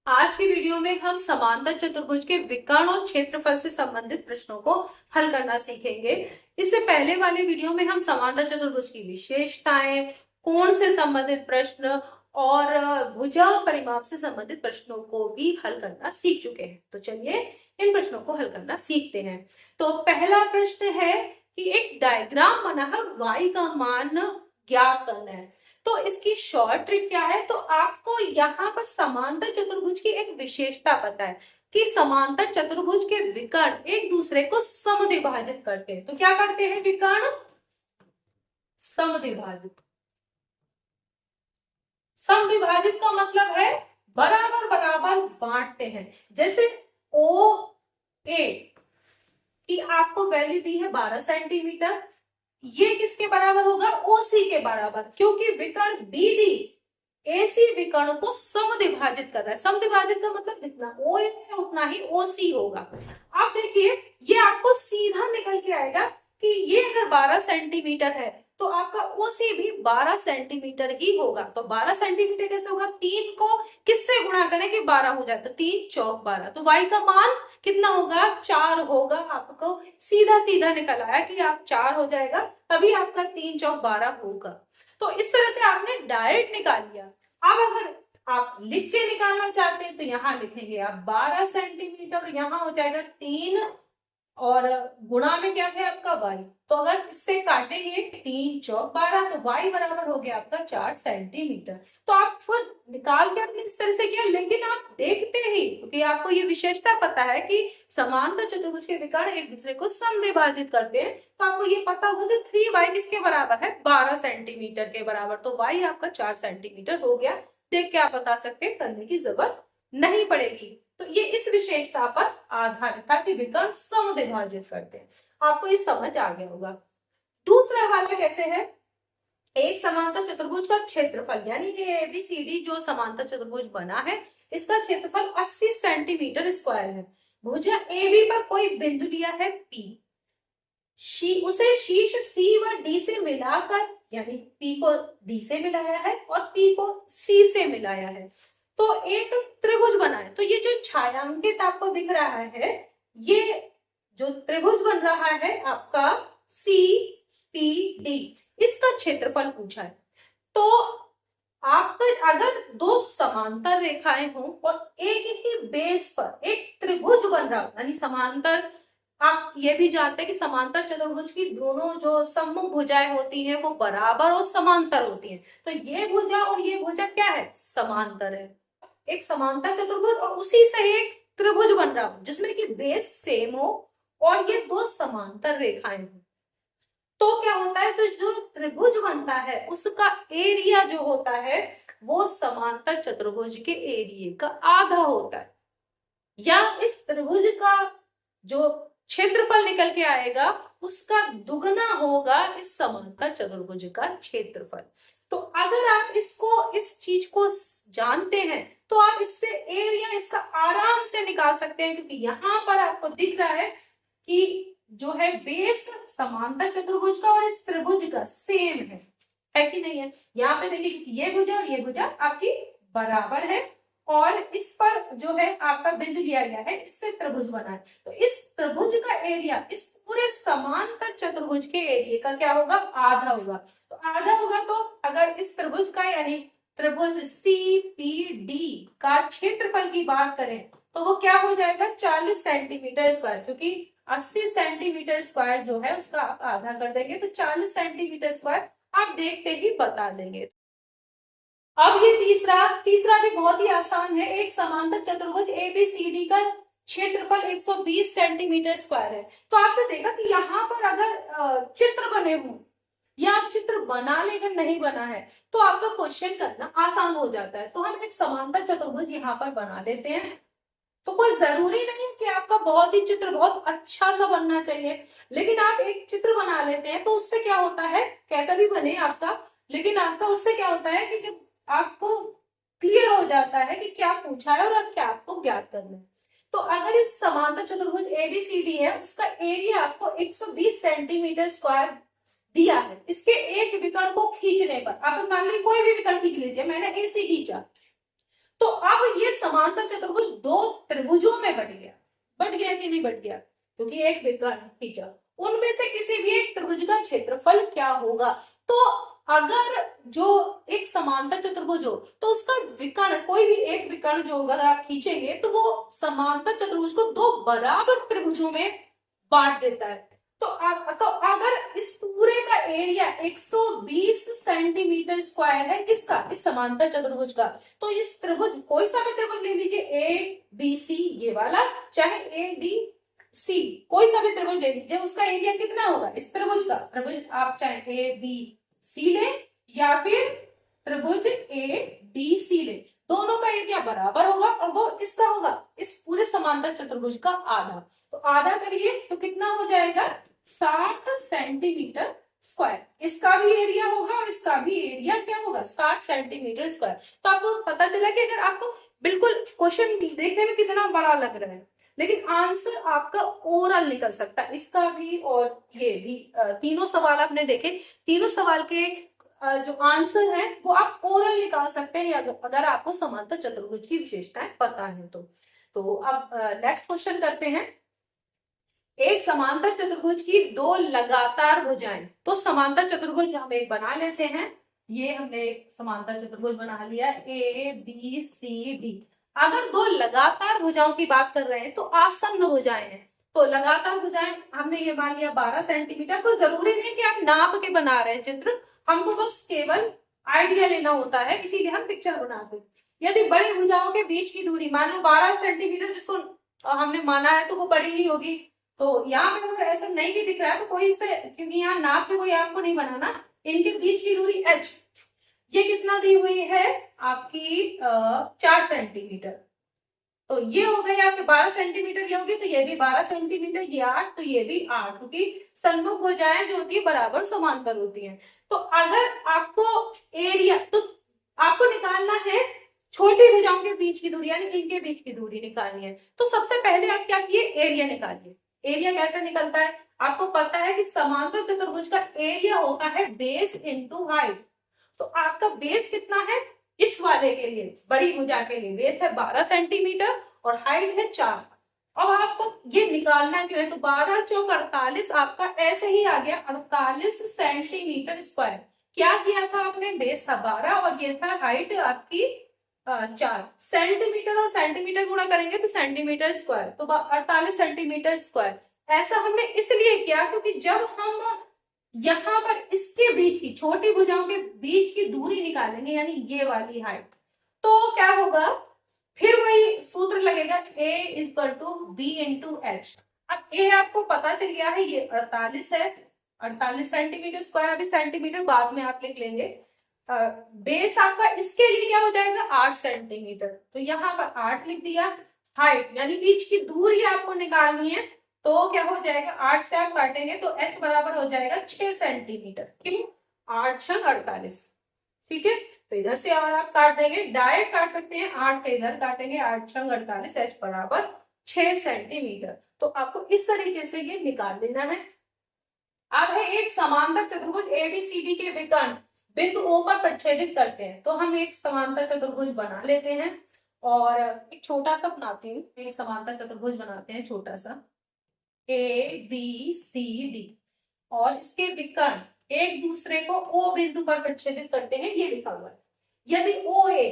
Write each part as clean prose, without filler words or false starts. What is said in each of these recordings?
आज की वीडियो में हम समांतर चतुर्भुज के विकर्ण और क्षेत्रफल से संबंधित प्रश्नों को हल करना सीखेंगे। इससे पहले वाले वीडियो में हम समांतर चतुर्भुज की विशेषताएं, कोण से संबंधित प्रश्न और भुजा परिमाप से संबंधित प्रश्नों को भी हल करना सीख चुके हैं। तो चलिए इन प्रश्नों को हल करना सीखते हैं। तो पहला प्रश्न है कि एक डायग्राम बना है, y का मान ज्ञात करना है। तो इसकी शॉर्ट ट्रिक क्या है? तो आपको यहाँ पर समांतर चतुर्भुज की एक विशेषता पता है कि समांतर चतुर्भुज के विकर्ण एक दूसरे को समद्विभाजित करते हैं। तो क्या करते हैं? विकर्ण समद्विभाजित। समद्विभाजित का मतलब है बराबर बराबर बांटते हैं। जैसे ओ ए की आपको वैल्यू दी है 12 सेंटीमीटर, ये किसके बराबर होगा? ओसी के बराबर, क्योंकि विकर्ण बीडी एसी विकर्ण को समद्विभाजित कर रहा है। समद्विभाजित का मतलब जितना ओ है उतना ही ओसी होगा। आप देखिए ये आपको सीधा निकल के आएगा कि ये अगर 12 सेंटीमीटर है तो आपका ओसी भी 12 सेंटीमीटर ही होगा। तो 12 सेंटीमीटर कैसे होगा? 3 को किससे गुणा करें कि 12 हो जाए? तो 3 चौक 12, तो y का मान कितना होगा? 4 होगा। आपको सीधा सीधा निकल आया कि आप 4 हो जाएगा, तभी आपका 3 चौक 12 होगा। तो इस तरह से आपने डायरेक्ट निकाल लिया। अब अगर आप लिख के निकालना चाहते हैं तो यहाँ लिखेंगे आप 12 सेंटीमीटर, यहाँ हो जाएगा 3 और गुणा में क्या है आपका y। तो अगर इससे काटेंगे 3 चौक 12, तो y बराबर हो गया आपका 4 सेंटीमीटर। तो आपको निकाल के आपने इस तरह से किया, लेकिन आप देखते ही, क्योंकि आपको ये विशेषता पता है कि समांतर चतुर्भुज के विकर्ण एक दूसरे को समद्विभाजित करते हैं, तो आपको ये पता होगा कि 3y किसके बराबर है? 12 सेंटीमीटर के बराबर। तो y आपका 4 सेंटीमीटर हो गया। देख के आप बता सकते हैं, करने की जरूरत नहीं पड़ेगी। तो ये इस विशेषता पर आधारित था कि विकर्ण समद्विभाजित करते हैं। आपको ये समझ आ गया होगा। दूसरा वाला कैसे है? एक समांतर चतुर्भुज का क्षेत्रफल, यानी ये एबीसीडी जो समांतर चतुर्भुज बना है, इसका क्षेत्रफल 80 सेंटीमीटर स्क्वायर है। भुजा एबी पर कोई बिंदु दिया है पी, उसे शीर्ष सी व डी से मिलाकर, यानी पी को डी से मिलाया है और पी को सी से मिलाया है, तो एक त्रिभुज बना है। तो ये जो छायांकित आपको दिख रहा है, ये जो त्रिभुज बन रहा है आपका सी पी डी, इसका क्षेत्रफल पूछा है। तो आपका अगर दो समांतर रेखाएं हों और एक ही बेस पर एक त्रिभुज बन रहा हो, यानी समांतर, आप ये भी जानते हैं कि समांतर चतुर्भुज की दोनों जो सम्मुख भुजाएं होती हैं वो बराबर और समांतर होती हैं। तो ये भुजा और ये भुजा क्या है? समांतर है। एक समांतर चतुर्भुज और उसी से एक त्रिभुज बन रहा हो जिसमें कि बेस सेम हो और ये दो समांतर रेखाएं हो, तो क्या होता है? तो जो त्रिभुज बनता है उसका एरिया जो होता है वो समांतर चतुर्भुज के एरिया का आधा होता है, या इस त्रिभुज का जो क्षेत्रफल निकल के आएगा उसका दुगना होगा इस समांतर चतुर्भुज का क्षेत्रफल। तो अगर आप इस चीज को जानते हैं तो आप इससे एरिया इसका आराम से निकाल सकते हैं, क्योंकि यहाँ पर आपको दिख रहा है कि जो है बेस समांतर चतुर्भुज का और इस त्रिभुज का सेम है कि नहीं है? यहाँ पे देखिए ये भुजा और ये भुजा आपकी बराबर है और इस पर जो है आपका बिंदु दिया गया है, इससे त्रिभुज बना है। तो इस त्रिभुज का एरिया इस पूरे समांतर चतुर्भुज के एरिया का क्या होगा? आधा होगा। तो आधा होगा, तो अगर इस त्रिभुज का यानी त्रिभुज सी पी डी का क्षेत्रफल की बात करें तो वो क्या हो जाएगा? 40 सेंटीमीटर स्क्वायर, क्योंकि 80 सेंटीमीटर स्क्वायर जो है उसका आप आधा कर देंगे तो 40 सेंटीमीटर स्क्वायर आप देखते ही बता देंगे। अब ये तीसरा भी बहुत ही आसान है। एक समांतर चतुर्भुज एबीसीडी का क्षेत्रफल 120 सेंटीमीटर स्क्वायर है। तो आपने देखा कि यहाँ पर अगर चित्र बने हों या आप चित्र बना ले, अगर नहीं बना है तो आपका क्वेश्चन करना आसान हो जाता है। तो हम एक समांतर चतुर्भुज यहाँ पर बना लेते हैं। तो कोई जरूरी नहीं है कि आपका बहुत ही चित्र बहुत अच्छा सा बनना चाहिए, लेकिन आप एक चित्र बना लेते हैं तो उससे क्या होता है, कैसा भी बने आपका, लेकिन आपका उससे क्या होता है कि जब आपको क्लियर हो जाता है कि क्या पूछा है और क्या आपको ज्ञात करना है। तो अगर इस समांतर चतुर्भुज एबीसीडी है, उसका एरिया आपको 120 सेंटीमीटर स्क्वायर दिया है। इसके एक विकर्ण को खींचने पर, आप मान लीजिए कोई भी विकर्ण खींच लीजिए, मैंने ए से खींचा तो अब ये समांतर चतुर्भुज दो त्रिभुजों में बट गया कि नहीं बट गया, क्योंकि एक विकर्ण खींचा, उनमें से किसी भी एक त्रिभुज का क्षेत्रफल क्या होगा। तो अगर जो एक समांतर चतुर्भुज हो तो उसका विकर्ण, कोई भी एक विकर्ण जो अगर आप खींचेंगे तो वो समांतर चतुर्भुज को दो बराबर त्रिभुजों में बांट देता है। तो अगर इस पूरे का एरिया 120 सेंटीमीटर स्क्वायर है किसका, इस समांतर चतुर्भुज का, तो इस त्रिभुज, कोई सा भी त्रिभुज ले लीजिए, ए बी सी ये वाला, चाहे ए डी सी, कोई सा भी त्रिभुज ले लीजिए, उसका एरिया कितना होगा इस त्रिभुज का, त्रिभुज आप चाहे ए बी सी ले या फिर त्रिभुज ए डी सी ले, दोनों का एरिया बराबर होगा और वो इसका होगा इस पूरे समांतर चतुर्भुज का आधा। तो आधा करिए तो कितना हो जाएगा, 60 सेंटीमीटर स्क्वायर। इसका भी एरिया होगा और इसका भी एरिया क्या होगा, 60 सेंटीमीटर स्क्वायर। तो आपको पता चला कि अगर आपको बिल्कुल क्वेश्चन देखने में कितना बड़ा लग रहा है, लेकिन आंसर आपका ओरल निकल सकता है, इसका भी और ये भी। तीनों सवाल आपने देखे, तीनों सवाल के जो आंसर है वो आप ओरल निकाल सकते हैं अगर आपको समांतर चतुर्भुज की विशेषताएं पता है तो अब नेक्स्ट क्वेश्चन करते हैं। एक समांतर चतुर्भुज की दो लगातार भुजाएं, तो समांतर चतुर्भुज हम एक बना लेते हैं, ये हमने एक समांतर चतुर्भुज बना लिया ए बी सी डी। अगर दो लगातार भुजाओं की बात कर रहे हैं तो आसन्न भुजाएं हैं, तो लगातार भुजाएं हमने ये मान लिया 12 सेंटीमीटर। तो जरूरी नहीं कि आप नाप के बना रहे हैं चित्र, हमको बस केवल आइडिया लेना होता है, इसीलिए हम पिक्चर बनाते हैं। यदि बड़ी भुजाओं के बीच की दूरी मान लो 12 सेंटीमीटर जिसको हमने माना है तो वो बड़ी नहीं होगी, तो यहाँ पे अगर ऐसा नहीं भी दिख रहा है तो कोई इससे, क्योंकि यहाँ नाप के कोई आपको नहीं बनाना, इनके बीच की दूरी h ये कितना दी हुई है आपकी 4 सेंटीमीटर, तो ये हो गई आपके 12 सेंटीमीटर, ये होगी तो ये भी 12 सेंटीमीटर, ये 8 तो ये भी 8, क्योंकि सन्मुख भुजाएं जो होती है बराबर समांतर होती हैं। तो अगर आपको एरिया, तो आपको निकालना है छोटी भुजाओं के बीच की दूरी, यानी इनके बीच की दूरी निकालनी है। तो सबसे पहले आप क्या किए, एरिया निकालिए। एरिया कैसे निकलता है, आपको पता है कि समांतर चतुर्भुज का एरिया होता है बेस इनटू हाइट। तो आपका बेस कितना है इस वाले के लिए, बड़ी भुजा के लिए बेस है 12 सेंटीमीटर और हाइट है 4। अब आपको ये निकालना क्यों है, तो 12 चौक 48 आपका ऐसे ही आ गया 48 सेंटीमीटर स्क्वायर। क्या किया था आपने, बेस था 12 और ये था हाइट आपकी 4 सेंटीमीटर, और सेंटीमीटर गुणा करेंगे तो सेंटीमीटर स्क्वायर, तो 48 सेंटीमीटर स्क्वायर। ऐसा हमने इसलिए किया क्योंकि जब हम यहाँ पर इसके बीच की, छोटी भुजाओं के बीच की दूरी निकालेंगे, यानी ये वाली हाइट, तो क्या होगा, फिर वही सूत्र लगेगा a equal to B into H. अब a आपको पता चल गया है, ये 48 है, 48 सेंटीमीटर स्क्वायर, अभी सेंटीमीटर बाद में आप लिख लेंगे। बेस आपका इसके लिए क्या हो जाएगा 8 सेंटीमीटर, तो यहाँ पर 8 लिख दिया। हाइट यानी बीच की दूरी आपको निकालनी है, तो क्या हो जाएगा 8 से आप काटेंगे तो h बराबर हो जाएगा 6 सेंटीमीटर। क्यों, 8 छंग 48, ठीक है। तो इधर से और आप काट देंगे, डायरेक्ट काट सकते हैं, 8 से इधर काटेंगे, 8 छंग 48, h बराबर 6 सेंटीमीटर। तो आपको इस तरीके से ये निकाल लेना है। अब है एक समांतर चतुर्भुज एबीसीडी के विकर्ण बिंदु O पर प्रच्छेदित करते हैं, तो हम एक समांतर चतुर्भुज बना लेते हैं और एक छोटा सा बनाती हूँ, एक समांतर चतुर्भुज बनाते हैं छोटा सा ए बी सी डी, और इसके विकर्ण एक दूसरे को O बिंदु पर प्रच्छेदित करते हैं, ये लिखा हुआ है। यदि OA,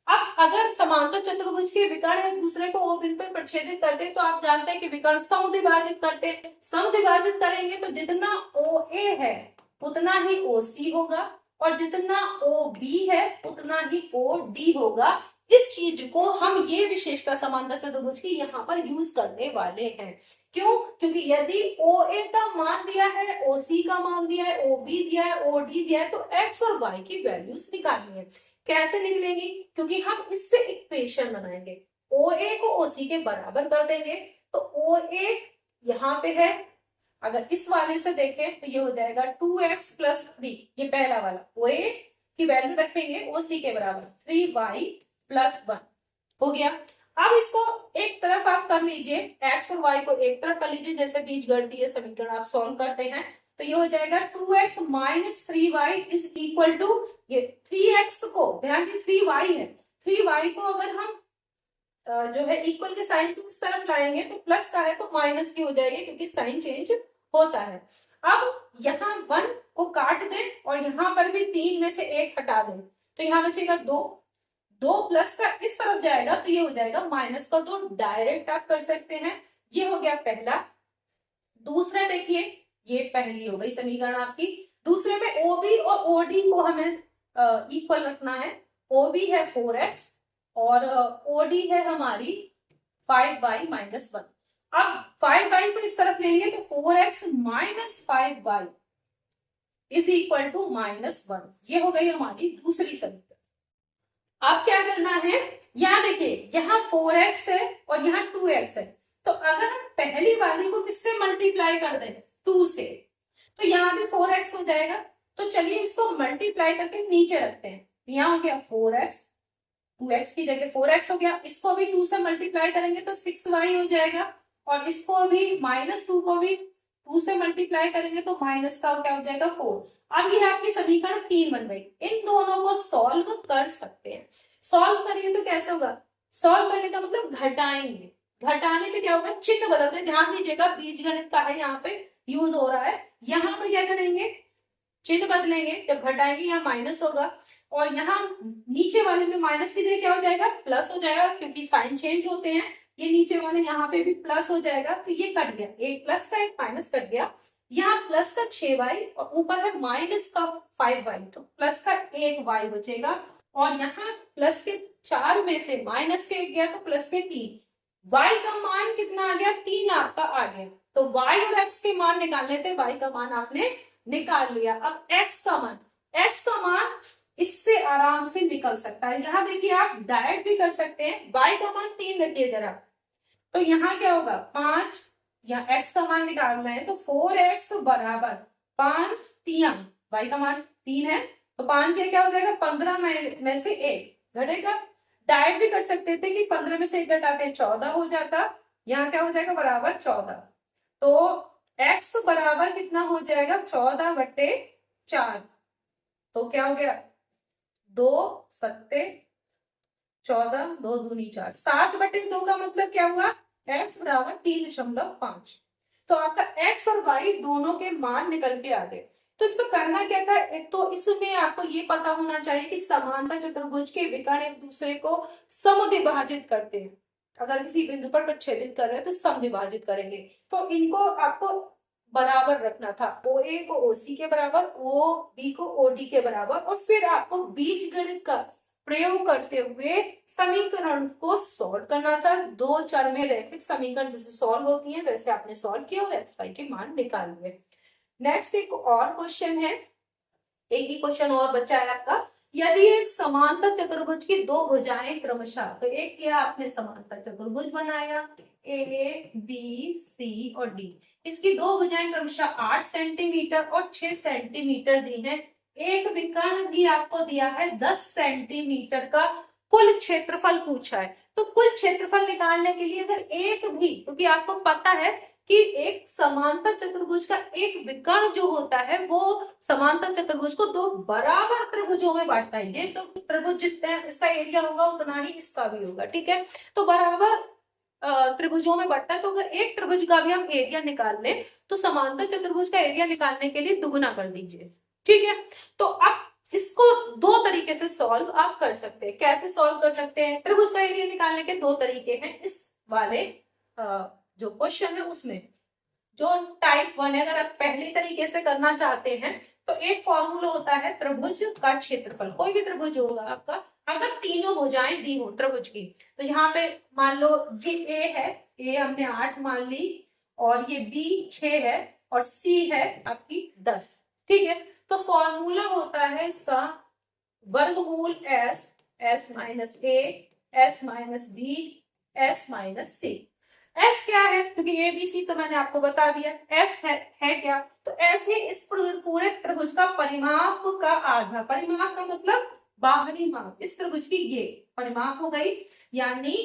अब अगर समांतर चतुर्भुज के विकर्ण एक दूसरे को O बिंदु पर प्रच्छेदित करते हैं तो आप जानते हैं कि विकर्ण समद्विभाजित करते हैं। समद्विभाजित करेंगे तो जितना OA है उतना ही OC होगा और जितना OB है उतना ही OD होगा। इस चीज को हम ये विशेषता समांतर चतुर्भुज की यहाँ पर यूज करने वाले हैं। क्यों, क्योंकि यदि OA का मान दिया है, OC का मान दिया है, OB दिया है, OD दिया है, तो X और Y की वैल्यूज निकालनी है। कैसे निकलेंगी, क्योंकि हम इससे इक्वेशन बनाएंगे, OA को OC के बराबर कर देंगे, तो OA यहाँ पे है, अगर इस वाले से देखें तो ये हो जाएगा 2x प्लस 3, ये पहला वाला OA की वैल्यू रखेंगे OC के बराबर 3y प्लस 1 हो गया। अब इसको एक तरफ आप कर लीजिए, x और y को एक तरफ कर लीजिए, जैसे बीजगणितीय समीकरण आप सॉल्व करते हैं, तो ये हो जाएगा 2x minus 3y is equal to, ये 3x को ध्यान दी 3y है, 3y को अगर हम जो है इक्वल के साइन की इस तरफ लाएंगे तो प्लस का है तो माइनस की हो जाएगी, क्योंकि साइन चेंज होता है। अब यहाँ 1 को काट दें और यहाँ पर भी 3 में से 1 हटा दें, तो यहाँ बचेगा 2। 2 प्लस का इस तरफ जाएगा तो ये हो जाएगा माइनस का 2। डायरेक्ट आप कर सकते हैं। ये हो गया पहला। दूसरा देखिए, ये पहली हो गई समीकरण आपकी। दूसरे में ओबी और ओडी को हमें इक्वल रखना है। ओबी है 4x और ओडी है हमारी 5y माइनस 1। अब 5y को इस तरफ लेंगे तो 4x minus 5y is equal to minus 1। ये हो गई हमारी दूसरी समीकरण। अब क्या करना है, यहाँ देखिए, यहाँ 4x है और यहाँ 2x है, तो अगर हम पहली वाली को किससे मल्टीप्लाई कर दें, 2 से, तो यहाँ भी 4x हो जाएगा। तो चलिए इसको मल्टीप्लाई करके नीचे रखते हैं। यहाँ हो गया 4x, 2x की जगह 4x हो गया। इसको भी 2 से मल्टीप्लाई करेंगे तो 6y हो जाएगा, और इसको भी -2 को भी 2 से मल्टीप्लाई करेंगे तो माइनस का क्या हो जाएगा 4। अब ये आपकी समीकरण 3 बन गई। इन दोनों को सॉल्व कर सकते हैं। सॉल्व करेंगे तो कैसे होगा, सॉल्व करने का मतलब घटाएंगे। घटाने पे क्या होगा, चिन्ह बदलते हैं। ध्यान दीजिएगा, बीजगणित का है, यहाँ पे यूज हो रहा है। यहाँ पर क्या करेंगे, चिन्ह बदलेंगे। जब घटाएंगे यहाँ माइनस होगा, और यहाँ नीचे वाले में माइनस की जगह क्या हो जाएगा, प्लस हो जाएगा, क्योंकि साइन चेंज होते हैं। ये नीचे वाले यहाँ पे भी प्लस हो जाएगा, तो ये कट गया, एक प्लस का एक माइनस कट गया। यहाँ प्लस का 6y और ऊपर है माइनस का 5y, तो प्लस का 1y बचेगा। और यहाँ प्लस के 4 में से माइनस के 1 गया तो प्लस के 3। y का मान कितना आ गया, 3 आपका आ गया। तो y और x के मान निकालने थे, y का मान आपने निकाल लिया। अब x का मान इससे आराम से निकल सकता है। यहाँ देखिए, आप डायरेक्ट भी कर सकते हैं। y का मान 3 रखिए जरा, तो यहाँ क्या होगा 5, यहाँ x का मान निकाल रहे हैं तो 4x बराबर 5 3, y का मान 3 है तो 5 क्या हो जाएगा, 15 में से 1 घटेगा। डायरेक्ट भी कर सकते थे कि 15 में से 1 घटाते हैं 14 हो जाता। यहाँ क्या हो जाएगा, बराबर 14। तो x बराबर कितना हो जाएगा, 14/4। तो क्या हो गया, 2 सत्ते 14, 2 दूनी 4, 7/2 का मतलब क्या हुआ, x बराबर 3.5। तो आपका x और y दोनों के मान निकल के आ गए। तो इसमें करना क्या था, एक तो इसमें आपको ये पता होना चाहिए कि समांतर चतुर्भुज के विकर्ण एक दूसरे को समद्विभाजित करते हैं। अगर किसी बिंदु पर प्रच्छेदित कर रहे हैं तो समद्विभाजित करेंगे। तो इनको आपको बराबर रखना था, OA को OC के बराबर, OB को OD के बराबर, और फिर आपको बीजगणित का प्रयोग करते हुए समीकरण को सॉल्व करना था। 2 चर में रैखिक समीकरण जैसे सॉल्व होती है वैसे आपने सॉल्व किया और x y के मान निकाल लिए। नेक्स्ट एक और क्वेश्चन है, एक ही क्वेश्चन और बचा है आपका। यदि एक समांतर चतुर्भुज की 2 भुजाएं क्रमशः, तो एक किया आपने समांतर चतुर्भुज बनाया A B C और D, इसकी 2 भुजाएं क्रमशः 8 सेंटीमीटर और 6 सेंटीमीटर दी है। एक विकर्ण भी आपको दिया है 10 सेंटीमीटर का, कुल क्षेत्रफल पूछा है। तो कुल क्षेत्रफल निकालने के लिए अगर एक भी, क्योंकि आपको पता है कि एक समांतर चतुर्भुज का एक विकर्ण जो होता है वो समांतर चतुर्भुज को 2 बराबर त्रिभुजों में बांटता है। ये तो त्रिभुज जितना इसका एरिया होगा उतना ही इसका भी होगा, ठीक है। तो बराबर त्रिभुजों में बढ़ता है। तो अगर एक त्रिभुज का भी हम एरिया निकाल लें तो समांतर चतुर्भुज का एरिया निकालने के लिए दुगुना कर दीजिए, ठीक है। तो अब इसको 2 तरीके से सॉल्व आप कर सकते हैं। कैसे सॉल्व कर सकते हैं, त्रिभुज का एरिया निकालने के 2 तरीके हैं। इस वाले जो क्वेश्चन है उसमें जो टाइप 1 है, अगर आप पहले तरीके से करना चाहते हैं तो एक फॉर्मूला होता है त्रिभुज का क्षेत्रफल। कोई भी त्रिभुज होगा आपका, अगर तीनों भुजाएं दी हो त्रिभुज की, तो यहाँ पे मान लो ये A है, A हमने 8 मान ली, और ये B 6 है, और C है आपकी 10, ठीक है। तो फॉर्मूला होता है इसका वर्गमूल S minus A, S minus B, S minus C। S क्या है, क्योंकि A B C तो मैंने आपको बता दिया। S है क्या, तो S है इस पूरे त्रिभुज का परिमाप का आधा। परिमाप का मतलब बाहरी माप। इस त्रिभुज की ये परिमाप हो गई, यानी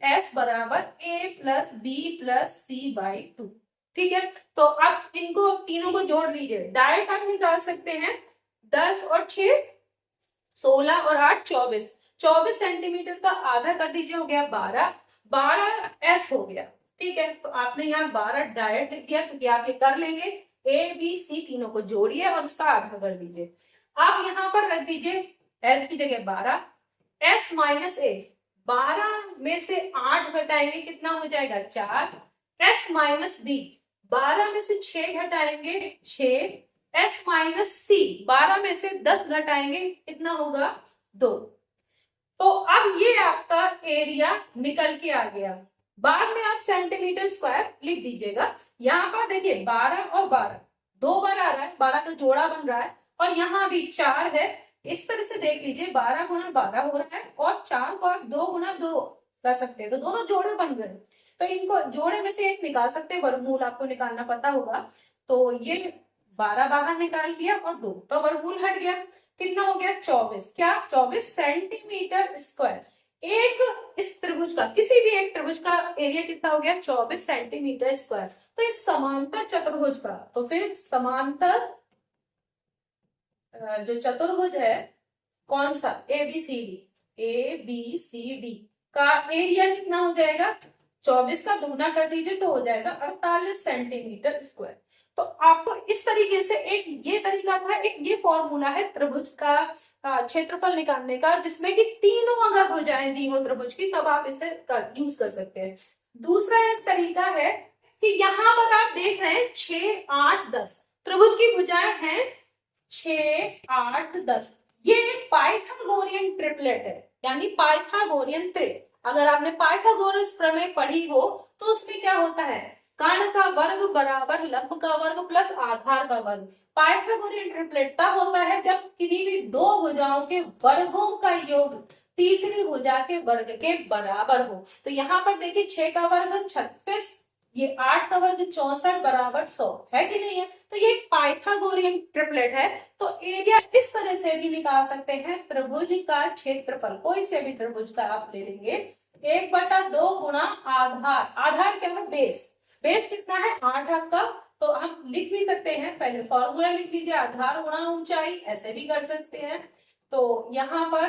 S बराबर A plus B plus C/2, ठीक है। तो अब इनको तीनों को जोड़ लीजिए, डायरेक्ट आप निकाल सकते हैं। 10 और 6 16 और 8 24, 24 सेंटीमीटर का आधा कर दीजिए, हो गया 12, 12 एस हो गया। ठीक है, तो आपने यहाँ 12 डायरेक्ट लिख दिया क्योंकि आप ये कर लेंगे, ए बी सी तीनों को जोड़िए और उसका आधा कर दीजिए। आप यहाँ पर रख दीजिए एस की जगह 12, एस माइनस ए, 12 में से 8 घटाएंगे कितना हो जाएगा 4, एस माइनस बी, 12 में से 6 घटाएंगे 6, एस माइनस सी, 12 में से 10 घटाएंगे कितना होगा 2। तो अब ये आपका एरिया निकल के आ गया। बाद में आप सेंटीमीटर स्क्वायर लिख दीजिएगा। यहाँ पर देखिए 12 और 12 दो बार आ रहा है, 12 का जोड़ा बन रहा है, और यहाँ भी 4 है। इस तरह से देख लीजिए 12 गुणा 12 हो रहा है, और 4 को आप 2 गुणा 2 कर सकते हैं, तो दोनों जोड़े बन रहे हैं। तो इनको जोड़े में से एक निकाल सकते हैं, वर्गमूल आपको निकालना पता होगा। तो ये 12 बाहर निकाल लिया और 2, तो वर्गमूल हट गया, कितना हो गया 24, क्या 24 सेंटीमीटर स्क्वायर। एक इस त्रिभुज का, किसी भी एक त्रिभुज का एरिया कितना हो गया 24 सेंटीमीटर स्क्वायर। तो इस समांतर चतुर्भुज का, तो फिर समांतर जो चतुर्भुज है कौन सा, A B C D, A B C D का एरिया कितना हो जाएगा, 24 का दुगना कर दीजिए तो हो जाएगा 48 सेंटीमीटर स्क्वायर। तो आपको इस तरीके से एक ये तरीका था, एक ये फॉर्मूला है त्रिभुज का क्षेत्रफल निकालने का, जिसमें कि तीनों अगर हो जाए दी हो त्रिभुज की, तब आप इसे यूज कर सकते हैं। दूसरा एक तरीका है कि यहाँ पर आप देख रहे हैं 6 8 10 त्रिभुज की भुजाएं हैं 6 8 10, ये एक पाइथागोरियन ट्रिपलेट है, यानी पाइथागोरियन त्रिक। अगर आपने पाइथागोरस प्रमेय पढ़ी हो तो उसमें क्या होता है, कर्ण का वर्ग बराबर लंब का वर्ग प्लस आधार का वर्ग। पाइथागोरियन ट्रिपलेट तब होता है जब किसी भी दो भुजाओं के वर्गों का योग तीसरी भुजा के वर्ग के बराबर हो। तो यहाँ पर देखिए 6 का वर्ग 36, ये 8 का वर्ग 64 बराबर 100 है कि नहीं है। तो ये एक पाइथागोरियन ट्रिपलेट है। तो एरिया इस तरह से भी निकाल सकते हैं, त्रिभुज का क्षेत्रफल कोई से भी त्रिभुज का आप ले लेंगे 1/2 गुणा आधार, आधार क्या है बेस, बेस कितना है 8 आपका। तो हम लिख भी सकते हैं, पहले फॉर्मूला लिख लीजिए, आधार गुणा ऊंचाई, ऐसे भी कर सकते हैं। तो यहाँ पर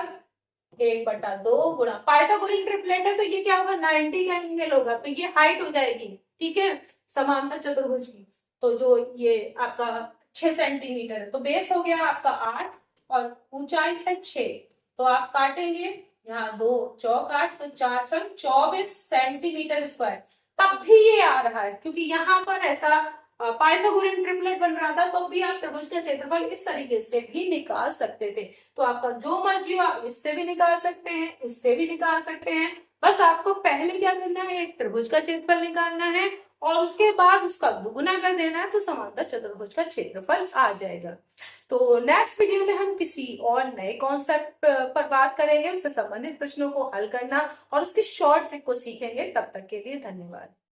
1/2 गुणा, पाइथागोरियन ट्रिपलेट है तो ये क्या होगा 90 का एंगल होगा, तो ये हाइट हो जाएगी, ठीक है, समांतर चतुर्भुज की। तो जो ये आपका 6 सेंटीमीटर है, तो बेस हो गया आपका 8 और ऊंचाई है 6, तो आप काटेंगे यहाँ 2 चौक 8, तो 4 6 24 सेंटीमीटर स्क्वायर। तब भी ये आ रहा है क्योंकि यहाँ पर ऐसा पाइथागोरियन ट्रिपलेट बन रहा था, तो भी आप त्रिभुज का क्षेत्रफल इस तरीके से भी निकाल सकते थे। तो आपका जो मर्जी हो, आप इससे भी निकाल सकते हैं, इससे भी निकाल सकते हैं। बस आपको पहले क्या करना है, एक त्रिभुज का क्षेत्रफल निकालना है और उसके बाद उसका दुगुना कर देना है, तो समांतर चतुर्भुज का क्षेत्रफल आ जाएगा। तो नेक्स्ट वीडियो में हम किसी और नए कॉन्सेप्ट पर बात करेंगे, उससे संबंधित प्रश्नों को हल करना और उसकी शॉर्ट ट्रिक को सीखेंगे। तब तक के लिए धन्यवाद।